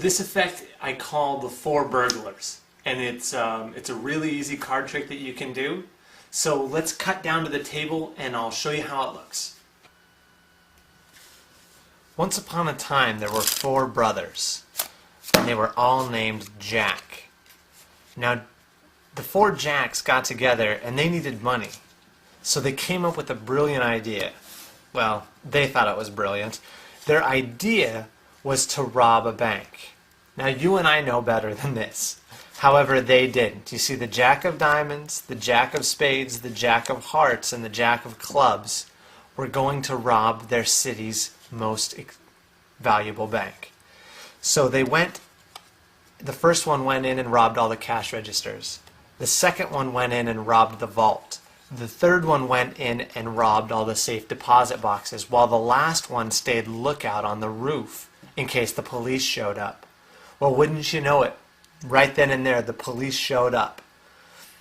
this effect I call the four burglars, and it's a really easy card trick that you can do. So let's cut down to the table and I'll show you how it looks. Once upon a time there were four brothers, and they were all named Jack. Now the four Jacks got together and they needed money, so they came up with a brilliant idea. Well, they thought it was brilliant. Their idea was to rob a bank. Now you and I know better than this. However, they didn't. You see, the Jack of Diamonds, the Jack of Spades, the Jack of Hearts, and the Jack of Clubs were going to rob their city's most valuable bank. So they went, the first one went in and robbed all the cash registers. The second one went in and robbed the vault. The third one went in and robbed all the safe deposit boxes, while the last one stayed lookout on the roof in case the police showed up. Well, wouldn't you know it, right then and there the police showed up.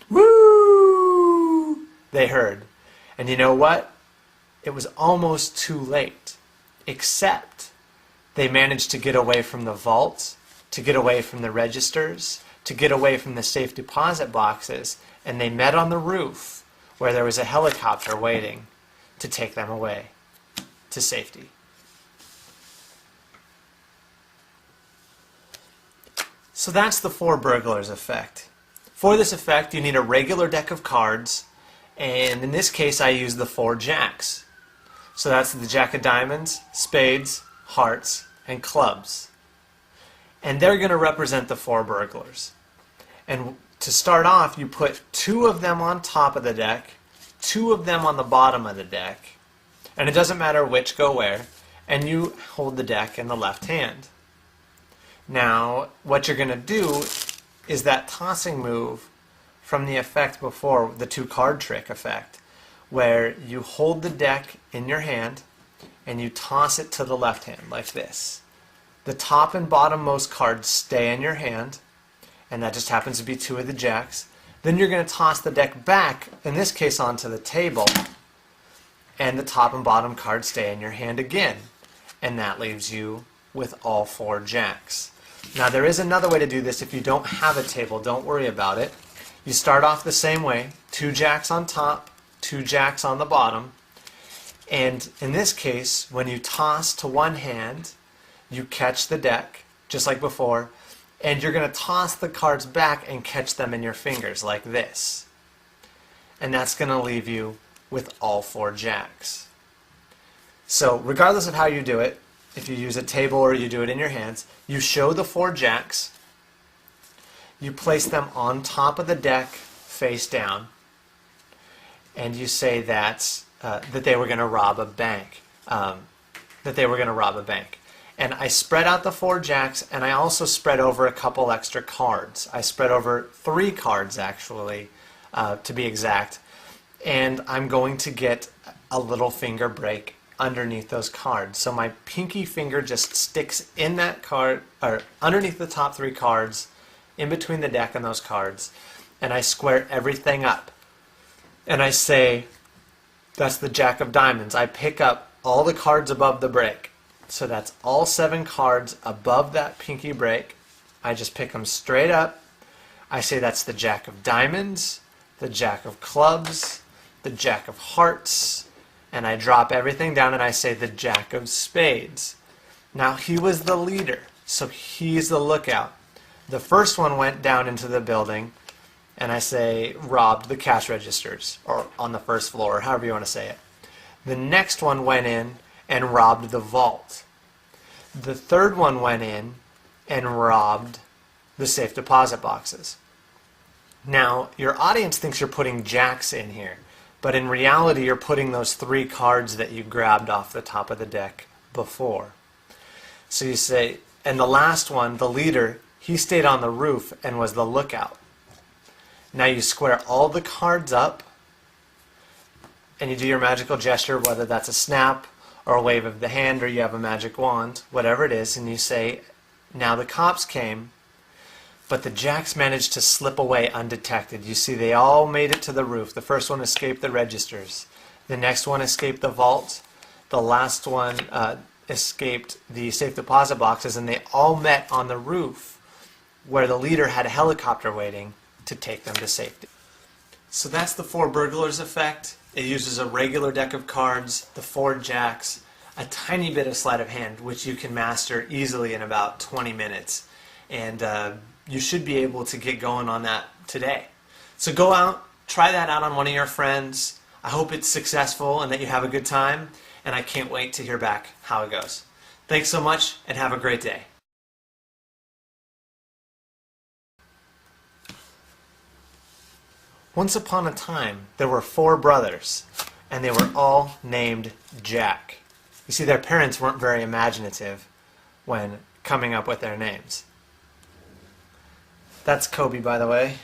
Woo! They heard. And you know what? It was almost too late, except they managed to get away from the vault, to get away from the registers, to get away from the safe deposit boxes, and they met on the roof where there was a helicopter waiting to take them away to safety. So that's the four burglars effect. For this effect, you need a regular deck of cards, and in this case I use the four Jacks. So that's the Jack of Diamonds, Spades, Hearts, and Clubs. And they're going to represent the four burglars. And to start off, you put two of them on top of the deck, two of them on the bottom of the deck, and it doesn't matter which go where, and you hold the deck in the left hand. Now, what you're going to do is that tossing move from the effect before, the two card trick effect, where you hold the deck in your hand and you toss it to the left hand like this. The top and bottom most cards stay in your hand, and that just happens to be two of the Jacks. Then you're going to toss the deck back, in this case onto the table, and the top and bottom cards stay in your hand again. And that leaves you with all four Jacks. Now there is another way to do this if you don't have a table, don't worry about it. You start off the same way, two Jacks on top, two Jacks on the bottom, and in this case, when you toss to one hand, you catch the deck, just like before, and you're going to toss the cards back and catch them in your fingers like this. And that's going to leave you with all four Jacks. So regardless of how you do it, if you use a table or you do it in your hands, you show the four Jacks, you place them on top of the deck face down, and you say that they were going to rob a bank. And I spread out the four Jacks, and I also spread over a couple extra cards. I spread over 3 cards, actually, to be exact. And I'm going to get a little finger break underneath those cards. So my pinky finger just sticks in that card, or underneath the top 3 cards, in between the deck and those cards. And I square everything up. And I say, that's the Jack of Diamonds. I pick up all the cards above the break. So that's all 7 cards above that pinky break. I just pick them straight up. I say that's the Jack of Diamonds, the Jack of Clubs, the Jack of Hearts, and I drop everything down and I say the Jack of Spades. Now he was the leader, so he's the lookout. The first one went down into the building, and I say robbed the cash registers, or on the first floor, or however you want to say it. The next one went in and robbed the vault. The third one went in and robbed the safe deposit boxes. Now, your audience thinks you're putting Jacks in here, but in reality you're putting those 3 cards that you grabbed off the top of the deck before. So you say, and the last one, the leader, he stayed on the roof and was the lookout. Now you square all the cards up, and you do your magical gesture, whether that's a snap or a wave of the hand, or you have a magic wand, whatever it is, and you say, now the cops came, but the Jacks managed to slip away undetected. You see, they all made it to the roof. The first one escaped the registers. The next one escaped the vault. The last one escaped the safe deposit boxes, and they all met on the roof where the leader had a helicopter waiting to take them to safety. So that's the four burglars effect. It uses a regular deck of cards, the four jacks, a tiny bit of sleight of hand, which you can master easily in about 20 minutes. And you should be able to get going on that today. So go out, try that out on one of your friends. I hope it's successful and that you have a good time, and I can't wait to hear back how it goes. Thanks so much, and have a great day. Once upon a time, there were four brothers, and they were all named Jack. You see, their parents weren't very imaginative when coming up with their names. That's Kobe, by the way.